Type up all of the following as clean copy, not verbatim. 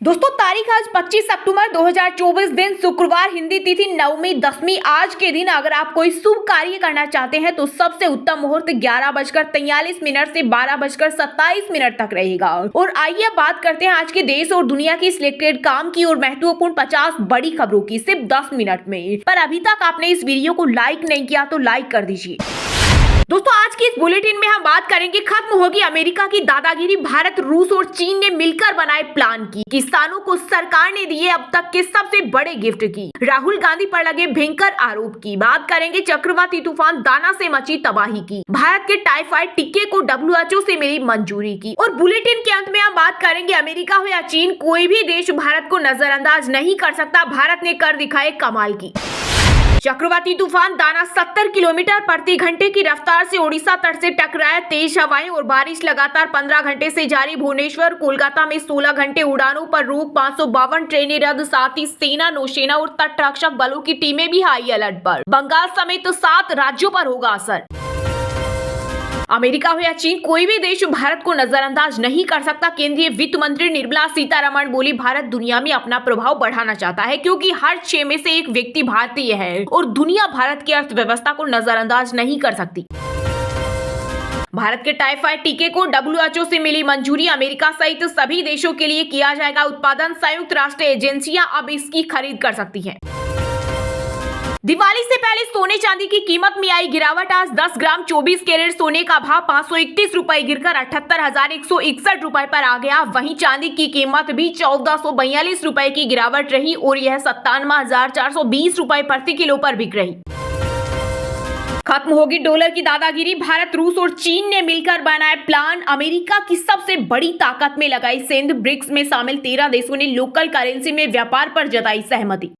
दोस्तों तारीख आज 25 अक्टूबर 2024 दिन शुक्रवार, हिंदी तिथि नवमी दसवीं। आज के दिन अगर आप कोई शुभ कार्य करना चाहते हैं तो सबसे उत्तम मुहूर्त 11:43 से 12:27 तक रहेगा। और आइए बात करते हैं आज के देश और दुनिया की सिलेक्टेड काम की और महत्वपूर्ण 50 बड़ी खबरों की सिर्फ 10 मिनट में। पर अभी तक आपने इस वीडियो को लाइक नहीं किया तो लाइक कर दीजिए। दोस्तों आज की इस बुलेटिन में हम बात करेंगे, खत्म होगी अमेरिका की दादागिरी, भारत, रूस और चीन ने मिलकर बनाए प्लान की। किसानों को सरकार ने दिए अब तक के सबसे बड़े गिफ्ट की। राहुल गांधी पर लगे भयंकर आरोप की। बात करेंगे चक्रवाती तूफान दाना से मची तबाही की। भारत के टाइफाइड टीके को WHO से मिली मंजूरी की। और बुलेटिन के अंत में हम बात करेंगे, अमेरिका हो या चीन, कोई भी देश भारत को नजरअंदाज नहीं कर सकता। भारत ने कर दिखाए कमाल की। चक्रवाती तूफान दाना 70 किलोमीटर प्रति घंटे की रफ्तार से ओडिशा तट से टकराया। तेज हवाएं और बारिश लगातार 15 घंटे से जारी। भुवनेश्वर, कोलकाता में 16 घंटे उड़ानों पर रोक, 552 ट्रेनें रद्द। साथ ही सेना, नौसेना और तट रक्षक बलों की टीमें भी हाई अलर्ट पर। बंगाल समेत 7 राज्यों पर होगा असर। अमेरिका हो या चीन, कोई भी देश भारत को नजरअंदाज नहीं कर सकता। केंद्रीय वित्त मंत्री निर्मला सीतारमण बोली, भारत दुनिया में अपना प्रभाव बढ़ाना चाहता है क्योंकि हर 6 में से एक व्यक्ति भारतीय है और दुनिया भारत की अर्थव्यवस्था को नजरअंदाज नहीं कर सकती। भारत के टाइफाइड टीके को WHO से मिली मंजूरी। अमेरिका सहित सभी देशों के लिए किया जाएगा उत्पादन। संयुक्त राष्ट्र एजेंसियां अब इसकी खरीद कर सकती हैं। दिवाली से पहले सोने चांदी की कीमत में आई गिरावट। आज 10 ग्राम 24 कैरेट सोने का भाव 531 रुपए गिरकर 78,161 रुपए पर आ गया। वहीं चांदी की कीमत भी 1442 रुपए की गिरावट रही और यह 97,420 रुपए प्रति किलो पर बिक रही। खत्म होगी डॉलर की दादागिरी, भारत, रूस और चीन ने मिलकर बनाया प्लान। अमेरिका की सबसे बड़ी ताकत में लगाई सेंध। ब्रिक्स में शामिल 13 देशों ने लोकल करेंसी में व्यापार पर जताई सहमति।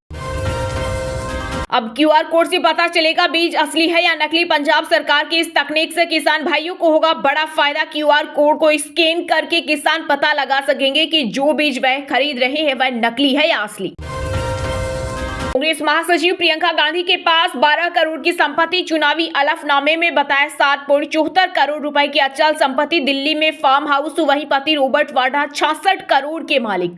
अब QR कोड से पता चलेगा बीज असली है या नकली। पंजाब सरकार की इस तकनीक से किसान भाइयों को होगा बड़ा फायदा। QR कोड को स्कैन करके किसान पता लगा सकेंगे कि जो बीज वह खरीद रहे हैं वह नकली है या असली। कांग्रेस महासचिव प्रियंका गांधी के पास 12 करोड़ की संपत्ति। चुनावी अलफनामे में बताया 7.74 करोड़ रुपए की अचल संपत्ति। दिल्ली में फार्म हाउस। वहीं पति रॉबर्ट वाड्रा 66 करोड़ के मालिक।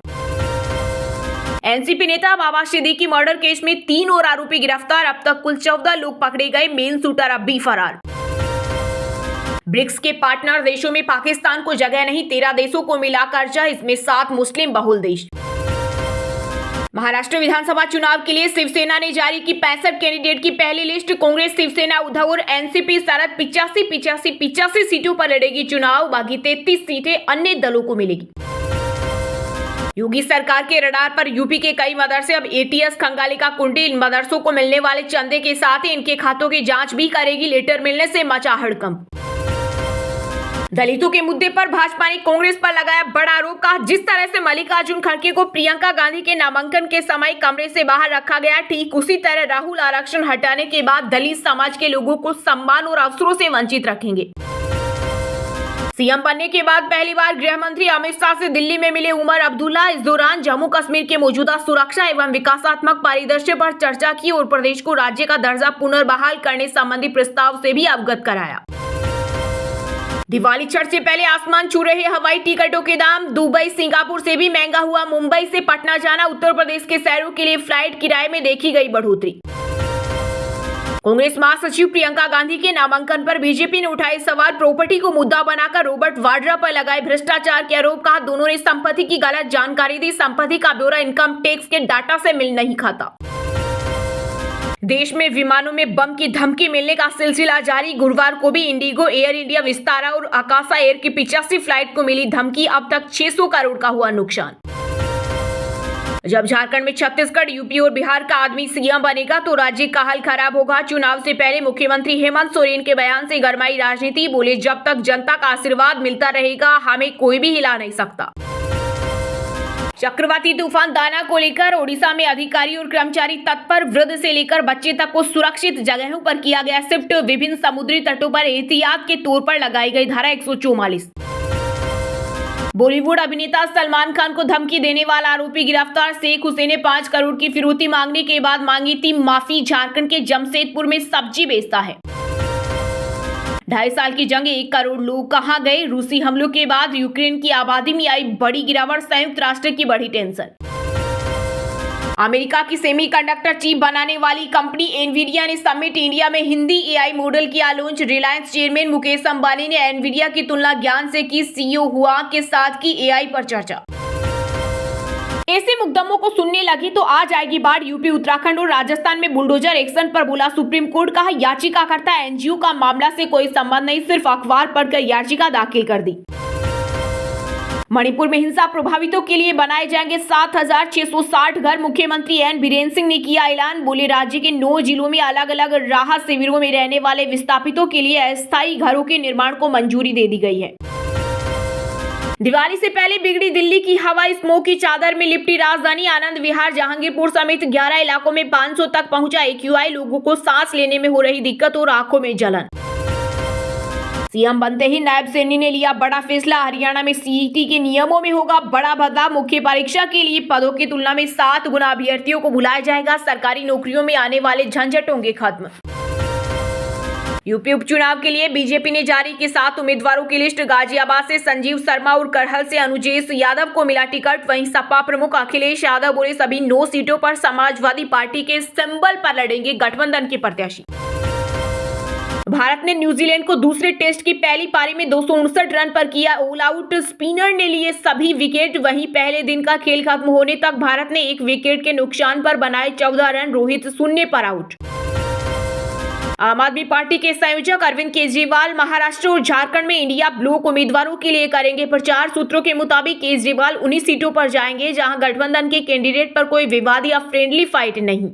एनसीपी नेता बाबा सिद्दीकी मर्डर केस में 3 और आरोपी गिरफ्तार। अब तक कुल 14 लोग पकड़े गए। मेन शूटर अब भी फरार। ब्रिक्स के पार्टनर देशों में पाकिस्तान को जगह नहीं। 13 देशों को मिला कर्जा, इसमें 7 मुस्लिम बहुल देश। महाराष्ट्र विधानसभा चुनाव के लिए शिवसेना ने जारी की 65 कैंडिडेट की पहली लिस्ट। कांग्रेस, शिवसेना, उद्धव और एनसीपी शरद 85 सीटों पर लड़ेगी चुनाव। बाकी 33 सीटें अन्य दलों को मिलेगी। योगी सरकार के रडार पर यूपी के कई मदरसे। अब ATS खंगाली का कुंडी। इन मदरसों को मिलने वाले चंदे के साथ ही इनके खातों की जांच भी करेगी। लेटर मिलने से मचा हड़कंप। दलितों के मुद्दे पर भाजपा ने कांग्रेस पर लगाया बड़ा आरोप। कहा, जिस तरह से मल्लिकार्जुन खड़गे को प्रियंका गांधी के नामांकन के समय कमरे से बाहर रखा गया, ठीक उसी तरह राहुल आरक्षण हटाने के बाद दलित समाज के लोगों को सम्मान और अवसरों से वंचित रखेंगे। सीएम बनने के बाद पहली बार गृह मंत्री अमित शाह से दिल्ली में मिले उमर अब्दुल्ला। इस दौरान जम्मू कश्मीर के मौजूदा सुरक्षा एवं विकासात्मक परिदृश्य पर चर्चा की और प्रदेश को राज्य का दर्जा पुनर्बहाल करने संबंधी प्रस्ताव से भी अवगत कराया। दिवाली छठ से पहले आसमान छू रहे हवाई टिकटों के दाम। दुबई, सिंगापुर से भी महंगा हुआ। मुंबई से पटना जाना, उत्तर प्रदेश के शहरों के लिए फ्लाइट किराए में देखी गई बढ़ोतरी। कांग्रेस महासचिव प्रियंका गांधी के नामांकन पर बीजेपी ने उठाए सवाल। प्रॉपर्टी को मुद्दा बनाकर रॉबर्ट वाड्रा पर लगाए भ्रष्टाचार के आरोप। कहा, दोनों ने संपत्ति की गलत जानकारी दी। संपत्ति का ब्यौरा इनकम टैक्स के डाटा से मिल नहीं खाता। देश में विमानों में बम की धमकी मिलने का सिलसिला जारी। गुरुवार को भी इंडिगो, एयर इंडिया, विस्तारा और आकाशा एयर की 85 फ्लाइट को मिली धमकी। अब तक 600 करोड़ का हुआ नुकसान। जब झारखंड में छत्तीसगढ़, यूपी और बिहार का आदमी सीएम बनेगा तो राज्य का हाल खराब होगा। चुनाव से पहले मुख्यमंत्री हेमंत सोरेन के बयान से गरमाई राजनीति। बोले, जब तक जनता का आशीर्वाद मिलता रहेगा हमें कोई भी हिला नहीं सकता। चक्रवाती तूफान दाना को लेकर ओडिशा में अधिकारी और कर्मचारी तत्पर। वृद्ध से लेकर बच्चे तक को सुरक्षित जगहों पर किया गया शिफ्ट। विभिन्न समुद्री तटों पर एहतियात के तौर पर लगाई गई धारा 144। बॉलीवुड अभिनेता सलमान खान को धमकी देने वाला आरोपी गिरफ्तार। शेख हुसैन ने 5 करोड़ की फिरौती मांगने के बाद मांगी थी माफी। झारखंड के जमशेदपुर में सब्जी बेचता है। 2.5 साल की जंग, 1 करोड़ लोग कहां गए? रूसी हमलों के बाद यूक्रेन की आबादी में आई बड़ी गिरावट, संयुक्त राष्ट्र की बढ़ी टेंशन। अमेरिका की सेमीकंडक्टर चिप बनाने वाली कंपनी एनवीडिया ने समिट इंडिया में हिंदी एआई मॉडल किया लॉन्च। रिलायंस चेयरमैन मुकेश अंबानी ने एनवीडिया की तुलना ज्ञान से की। सीईओ हुआ के साथ की एआई पर चर्चा। ऐसे मुकदमों को सुनने लगी तो आ जाएगी बाढ़। यूपी, उत्तराखंड और राजस्थान में बुलडोजर एक्शन पर बोला सुप्रीम कोर्ट। कहा याचिकाकर्ता एनजीओ का मामला से कोई संबंध नहीं, सिर्फ अखबार पढ़कर याचिका दाखिल कर दी। मणिपुर में हिंसा प्रभावितों के लिए बनाए जाएंगे 7,660 घर। मुख्यमंत्री एन बीरेन सिंह ने किया ऐलान। बोले राज्य के 9 जिलों में अलग अलग राहत शिविरों में रहने वाले विस्थापितों के लिए अस्थायी घरों के निर्माण को मंजूरी दे दी गई है। दिवाली से पहले बिगड़ी दिल्ली की हवा, स्मोक की चादर में लिपटी राजधानी। आनंद विहार, जहांगीरपुर समेत 11 इलाकों में 500 तक पहुंचा एक्यूआई। लोगों को सांस लेने में हो रही दिक्कत और आंखों में जलन। सीएम बनते ही नायब सैनी ने लिया बड़ा फैसला। हरियाणा में सीईटी के नियमों में होगा बड़ा बदलाव। मुख्य परीक्षा के लिए पदों की तुलना में 7 गुना अभ्यर्थियों को बुलाया जाएगा। सरकारी नौकरियों में आने वाले झंझट होंगे खत्म। यूपी उपचुनाव के लिए बीजेपी ने जारी की 7 उम्मीदवारों की लिस्ट। गाजियाबाद से संजीव शर्मा और करहल से अनुजेश यादव को मिला टिकट। वहीं सपा प्रमुख अखिलेश यादव बोले सभी 9 सीटों पर समाजवादी पार्टी के सिंबल पर लड़ेंगे गठबंधन के प्रत्याशी। भारत ने न्यूजीलैंड को दूसरे टेस्ट की पहली पारी में 259 रन पर किया ऑल आउट। स्पिनर ने लिए सभी विकेट। वहीं पहले दिन का खेल खत्म होने तक भारत ने 1 विकेट के नुकसान पर बनाए 14 रन। रोहित 0 पर आउट। आम आदमी पार्टी के संयोजक अरविंद केजरीवाल महाराष्ट्र और झारखंड में इंडिया ब्लॉक उम्मीदवारों के लिए करेंगे प्रचार। सूत्रों के मुताबिक केजरीवाल उन्हीं सीटों पर जाएंगे जहां गठबंधन के कैंडिडेट पर कोई विवाद या फ्रेंडली फाइट नहीं।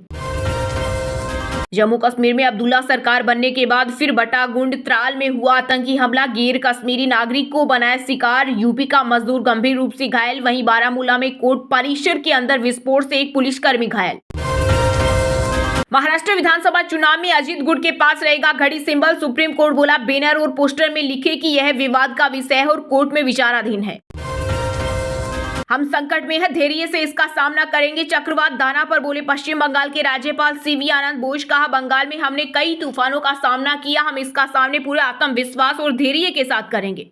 जम्मू कश्मीर में अब्दुल्ला सरकार बनने के बाद फिर बटागुंड त्राल में हुआ आतंकी हमला। गैर कश्मीरी नागरिक को बनाया शिकार। यूपी का मजदूर गंभीर रूप से घायल। वहीं बारामूला में कोर्ट परिसर के अंदर विस्फोट से एक पुलिसकर्मी घायल। महाराष्ट्र विधानसभा चुनाव में अजीत गुट के पास रहेगा घड़ी सिंबल। सुप्रीम कोर्ट बोला बैनर और पोस्टर में लिखे कि यह विवाद का विषय है और कोर्ट में विचाराधीन है। हम संकट में है, धैर्य से इसका सामना करेंगे। चक्रवात दाना पर बोले पश्चिम बंगाल के राज्यपाल सीवी आनंद बोस। कहा बंगाल में हमने कई तूफानों का सामना किया, हम इसका सामने पूरे आत्मविश्वास और धैर्य के साथ करेंगे।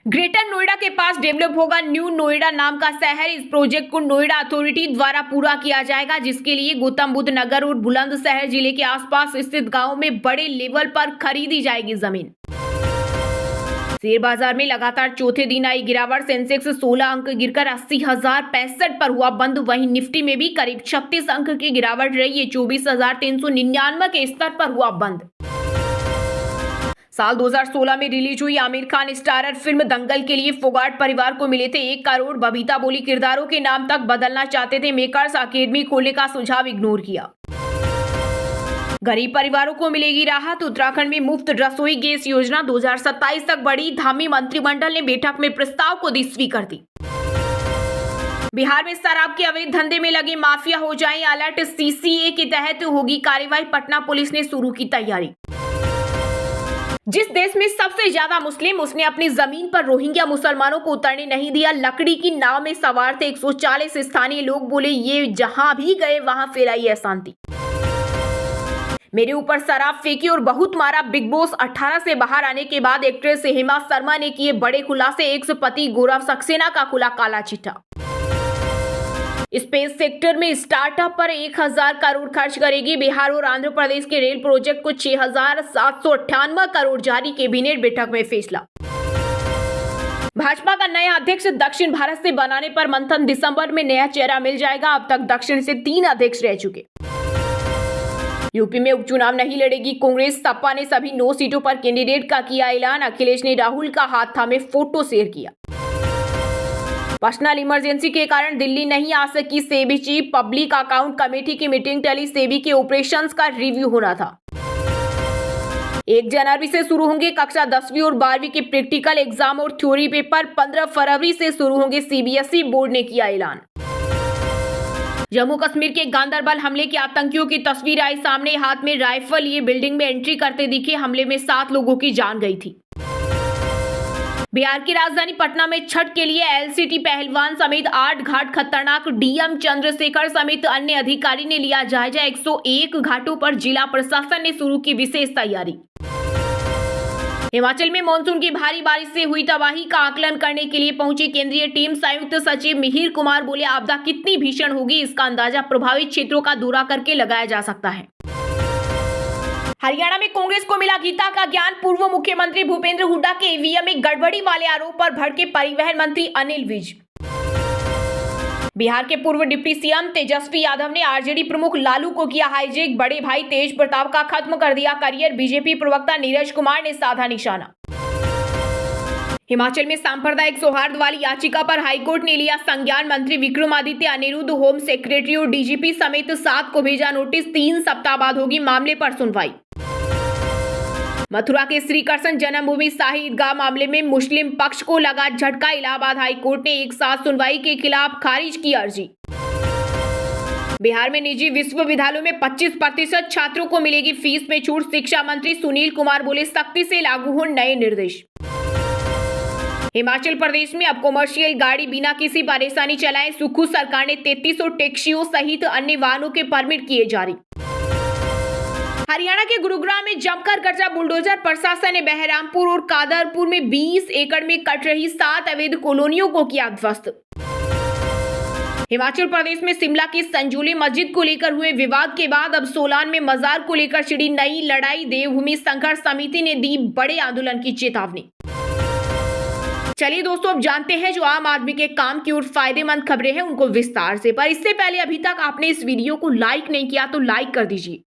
ग्रेटर नोएडा के पास डेवलप होगा न्यू नोएडा नाम का शहर। इस प्रोजेक्ट को नोएडा अथॉरिटी द्वारा पूरा किया जाएगा, जिसके लिए गौतम बुद्ध नगर और बुलंदशहर जिले के आसपास स्थित गांवों में बड़े लेवल पर खरीदी जाएगी जमीन। शेयर बाजार में लगातार चौथे दिन आई गिरावट। सेंसेक्स 16 अंक गिरकर 80,065 पर हुआ बंद। वहीं निफ्टी में भी करीब 36 अंक की गिरावट रही है, 24,399 के स्तर पर हुआ बंद। साल 2016 में रिलीज हुई आमिर खान स्टारर फिल्म दंगल के लिए फोगाट परिवार को मिले थे 1 करोड़। बबीता बोली किरदारों के नाम तक बदलना चाहते थे। मेकर्स अकेडमी खोलने का सुझाव इग्नोर किया। गरीब परिवारों को मिलेगी राहत। उत्तराखंड में मुफ्त रसोई गैस योजना 2027 तक बढ़ी। धामी मंत्रिमंडल ने बैठक में प्रस्ताव को दी स्वीकृति। बिहार में शराब के अवैध धंधे में लगे माफिया हो जाएं अलर्ट। सीसीए के तहत होगी कार्रवाई। पटना पुलिस ने शुरू की तैयारी। जिस देश में सबसे ज्यादा मुस्लिम, उसने अपनी जमीन पर रोहिंग्या मुसलमानों को उतरने नहीं दिया। लकड़ी की नाव में सवार थे 140 स्थानीय लोग। बोले ये जहां भी गए वहां फैलाई अशांति। मेरे ऊपर शराब फेंकी और बहुत मारा। बिग बॉस 18 से बाहर आने के बाद एक्ट्रेस हेमा शर्मा ने किए बड़े खुलासे। एक्स पति गौरव सक्सेना का खुला काला चिट्ठा। स्पेस सेक्टर में स्टार्टअप पर 1,000 करोड़ खर्च करेगी बिहार और आंध्र प्रदेश के रेल प्रोजेक्ट को 6,798 करोड़ जारी। कैबिनेट बैठक में फैसला। भाजपा का नया अध्यक्ष दक्षिण भारत से बनाने पर मंथन। दिसंबर में नया चेहरा मिल जाएगा। अब तक दक्षिण से 3 अध्यक्ष रह चुके। यूपी में उपचुनाव नहीं लड़ेगी कांग्रेस। सपा ने सभी 9 सीटों पर कैंडिडेट का किया ऐलान। अखिलेश ने राहुल का हाथ थामे फोटो शेयर किया। पर्सनल इमरजेंसी के कारण दिल्ली नहीं आ सकी SEBI chief. Public account committee की मीटिंग टली। सेबी के ऑपरेशंस का रिव्यू होना था। 1 जनवरी से शुरू होंगे कक्षा 10वीं और 12वीं के प्रैक्टिकल एग्जाम और थ्योरी पेपर। 15 फरवरी से शुरू होंगे। सीबीएसई बोर्ड ने किया ऐलान। जम्मू कश्मीर के गांदरबल हमले के आतंकियों की तस्वीर आई सामने। हाथ में राइफल लिए बिल्डिंग में एंट्री करते दिखे। हमले में 7 लोगों की जान गई थी। बिहार की राजधानी पटना में छठ के लिए एलसीटी पहलवान समेत 8 घाट खतरनाक। डीएम चंद्रशेखर समेत अन्य अधिकारी ने लिया जायजा। 101 घाटों पर जिला प्रशासन ने शुरू की विशेष तैयारी। हिमाचल में मानसून की भारी बारिश से हुई तबाही का आकलन करने के लिए पहुंची केंद्रीय टीम। संयुक्त सचिव मिहिर कुमार बोले, आपदा कितनी भीषण होगी इसका अंदाजा प्रभावित क्षेत्रों का दौरा करके लगाया जा सकता है। हरियाणा में कांग्रेस को मिला गीता का ज्ञान। पूर्व मुख्यमंत्री भूपेंद्र हुड्डा के ईवीएम में गड़बड़ी वाले आरोप पर भड़के परिवहन मंत्री अनिल विज। बिहार के पूर्व डिप्टी सीएम तेजस्वी यादव ने आरजेडी प्रमुख लालू को किया हाईजैक। बड़े भाई तेज प्रताप का खत्म कर दिया करियर। बीजेपी प्रवक्ता नीरज कुमार ने साधा निशाना। हिमाचल में सांप्रदायिक सौहार्द वाली याचिका पर हाईकोर्ट ने लिया संज्ञान। मंत्री विक्रमादित्य, अनिरुद्ध, होम सेक्रेटरी और डीजीपी समेत 7 को भेजा नोटिस। 3 सप्ताह बाद होगी मामले पर सुनवाई। मथुरा के श्री कृष्ण जन्मभूमि शाही ईदगाह मामले में मुस्लिम पक्ष को लगा झटका। इलाहाबाद हाईकोर्ट ने एक साथ सुनवाई के खिलाफ खारिज की अर्जी। बिहार में निजी विश्वविद्यालयों में 25% छात्रों को मिलेगी फीस में छूट। शिक्षा मंत्री सुनील कुमार बोले, सख्ती से लागू हो नए निर्देश। हिमाचल प्रदेश में अब कॉमर्शियल गाड़ी बिना किसी परेशानी चलाएं। सुक्खू सरकार ने 3300 टैक्सियों सहित अन्य वाहनों के परमिट किए जारी। हरियाणा के गुरुग्राम में जमकर गरजा बुलडोजर। प्रशासन ने बहरामपुर और कादरपुर में 20 एकड़ में कट रही 7 अवैध कॉलोनियों को किया ध्वस्त। हिमाचल प्रदेश में शिमला की संजौली मस्जिद को लेकर हुए विवाद के बाद अब सोलान में मजार को लेकर छिड़ी नई लड़ाई। देवभूमि संघर्ष समिति ने दी बड़े आंदोलन की चेतावनी। चलिए दोस्तों, अब जानते हैं जो आम आदमी के काम की और फायदेमंद खबरें हैं उनको विस्तार से। पर इससे पहले अभी तक आपने इस वीडियो को लाइक नहीं किया तो लाइक कर दीजिए।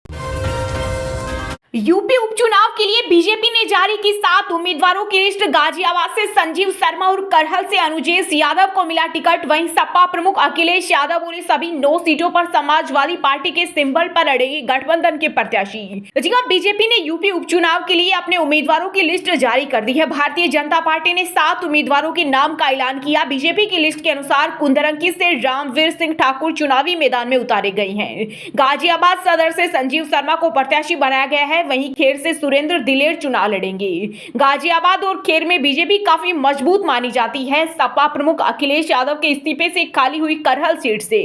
यूपी उपचुनाव के लिए बीजेपी ने जारी की 7 उम्मीदवारों की लिस्ट। गाजियाबाद से संजीव शर्मा और करहल से अनुजेश यादव को मिला टिकट। वहीं सपा प्रमुख अखिलेश यादव बोले, सभी 9 सीटों पर समाजवादी पार्टी के सिंबल पर लड़ेगी गठबंधन के प्रत्याशी। जी हां, बीजेपी ने यूपी उपचुनाव के लिए अपने उम्मीदवारों की लिस्ट जारी कर दी है। भारतीय जनता पार्टी ने 7 उम्मीदवारों के नाम का ऐलान किया। बीजेपी की लिस्ट के अनुसार कुंदरंकी से रामवीर सिंह ठाकुर चुनावी मैदान में उतारे गए हैं। गाजियाबाद सदर से संजीव शर्मा को प्रत्याशी बनाया गया है। वहीं खेर से सुरेंद्र दिलेर चुनाव लड़ेंगे। गाजियाबाद और खेर में बीजेपी काफी मजबूत मानी जाती है। सपा प्रमुख अखिलेश यादव के इस्तीफे से खाली हुई करहल सीट से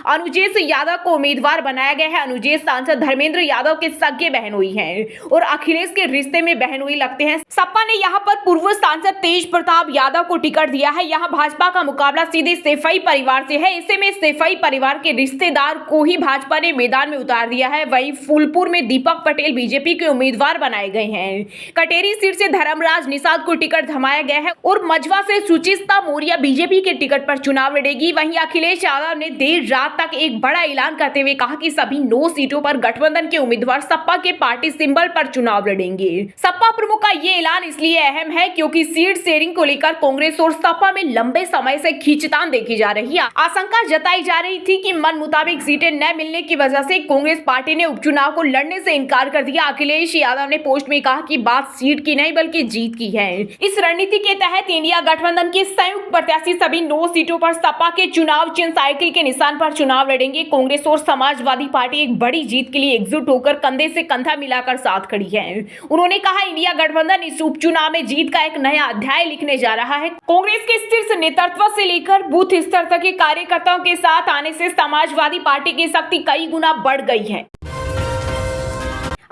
अनुजेश यादव को उम्मीदवार बनाया गया है। अनुजेश सांसद धर्मेंद्र यादव के सगे बहनोई हैं और अखिलेश के रिश्ते में बहनोई लगते हैं। सपा ने यहां पर पूर्व सांसद तेज प्रताप यादव को टिकट दिया है। यहां भाजपा का मुकाबला सीधे सेफई परिवार से है। ऐसे में सेफई परिवार के रिश्तेदार को ही भाजपा ने मैदान में उतार दिया है। वहीं फूलपुर में दीपक पटेल बीजेपी के उम्मीदवार बनाए गए हैं। कटेरी सीट से धर्मराज निषाद को टिकट थमाया गया है और मजवा से सुचिस्ता मौर्य बीजेपी के टिकट पर चुनाव लड़ेगी। वहीं अखिलेश यादव ने देर रात तक एक बड़ा ऐलान करते हुए कहा कि सभी 9 सीटों पर गठबंधन के उम्मीदवार सपा के पार्टी सिंबल पर चुनाव लड़ेंगे। सपा प्रमुख का ये ऐलान इसलिए अहम है क्योंकि सीट शेयरिंग को लेकर कांग्रेस और सपा में लंबे समय से खींचतान देखी जा रही है। आशंका जताई जा रही थी कि मन मुताबिक सीटें न मिलने की वजह से कांग्रेस पार्टी ने उपचुनाव को लड़ने से इनकार कर दिया। अखिलेश यादव ने पोस्ट में कहा कि बात सीट की नहीं बल्कि जीत की है। इस रणनीति के तहत इंडिया गठबंधन के संयुक्त प्रत्याशी सभी 9 सीटों पर सपा के चुनाव चिन्ह साइकिल के निशान पर चुनाव लड़ेंगे। कांग्रेस और समाजवादी पार्टी एक बड़ी जीत के लिए एकजुट होकर कंधे से कंधा मिलाकर साथ खड़ी है। उन्होंने कहा, इंडिया गठबंधन इस उपचुनाव में जीत का एक नया अध्याय लिखने जा रहा है। कांग्रेस के शीर्ष नेतृत्व से लेकर बूथ स्तर तक के कार्यकर्ताओं के साथ आने से समाजवादी पार्टी की शक्ति कई गुना बढ़ गई है।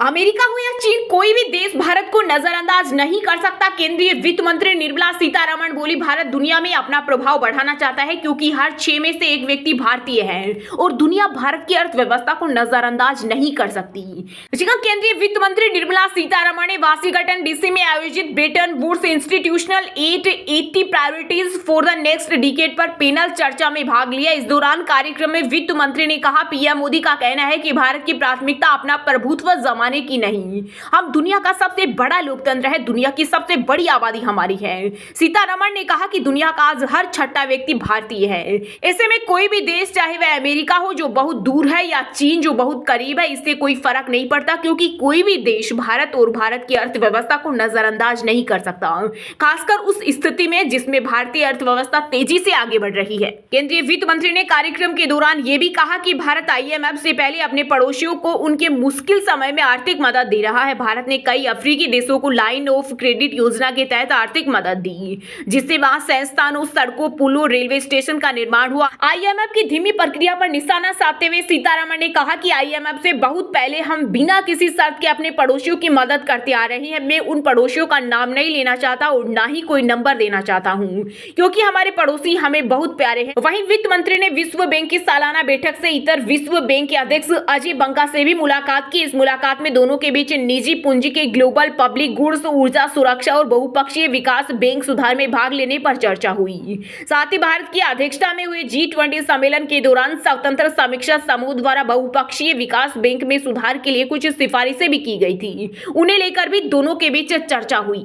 अमेरिका हो या चीन, कोई भी देश भारत को नजरअंदाज नहीं कर सकता। केंद्रीय वित्त मंत्री निर्मला सीतारमण बोली, भारत दुनिया में अपना प्रभाव बढ़ाना चाहता है क्योंकि हर 6 में से एक व्यक्ति भारतीय है और दुनिया भारत की अर्थव्यवस्था को नजरअंदाज नहीं कर सकती। केंद्रीय वित्त मंत्री निर्मला सीतारमण ने वाशिंगटन डीसी में आयोजित Bretton Woods institutional 880 priorities for the next decade पर पैनल चर्चा में भाग लिया। इस दौरान कार्यक्रम में वित्त मंत्री ने कहा, पीएम मोदी का कहना है कि भारत की प्राथमिकता अपना प्रभुत्व जमाने की नहीं। हम दुनिया का सबसे बड़ा लोकतंत्र है, दुनिया की सबसे बड़ी आबादी हमारी है। सीतारमण ने कहा कि दुनिया का आज हर 6वां व्यक्ति भारतीय है। ऐसे में कोई भी देश, चाहे वह अमेरिका हो जो बहुत दूर है या चीन जो बहुत करीब है, इससे कोई फर्क नहीं पड़ता क्योंकि कोई भी देश भारत और भारत की अर्थव्यवस्था को नजरअंदाज नहीं कर सकता, खासकर उस स्थिति में जिसमें भारतीय अर्थव्यवस्था तेजी से आगे बढ़ रही है। केंद्रीय वित्त मंत्री ने कार्यक्रम के दौरान यह भी कहा कि भारत IMF से पहले अपने पड़ोसियों को उनके मुश्किल समय में आर्थिक मदद दे रहा है। भारत ने कई अफ्रीकी देशों को लाइन ऑफ क्रेडिट योजना के तहत आर्थिक मदद दी, जिससे वहां संस्थानों, सड़कों, पुलों, रेलवे स्टेशन का निर्माण हुआ। आईएमएफ की धीमी प्रक्रिया पर निशाना साधते हुए सीतारमण ने कहा कि आईएमएफ से बहुत पहले हम बिना किसी शर्त के अपने पड़ोसियों की मदद करते आ रहे हैं। मैं उन पड़ोसियों का नाम नहीं लेना चाहता और ना ही कोई नंबर देना चाहता हूं, क्योंकि हमारे पड़ोसी हमें बहुत प्यारे हैं। वहीं वित्त मंत्री ने विश्व बैंक की सालाना बैठक से इतर विश्व बैंक के अध्यक्ष अजय बंगा से भी मुलाकात की। इस मुलाकात में दोनों के बीच निजी पूंजी के ग्लोबल पब्लिक गुड्स, ऊर्जा सुरक्षा और बहुपक्षीय विकास बैंक सुधार में भाग लेने पर चर्चा हुई। साथ ही भारत की अध्यक्षता में हुए G20 सम्मेलन के दौरान स्वतंत्र समीक्षा समूह द्वारा बहुपक्षीय विकास बैंक में सुधार के लिए कुछ सिफारिशें भी की गई थी। उन्हें लेकर भी दोनों के बीच चर्चा हुई।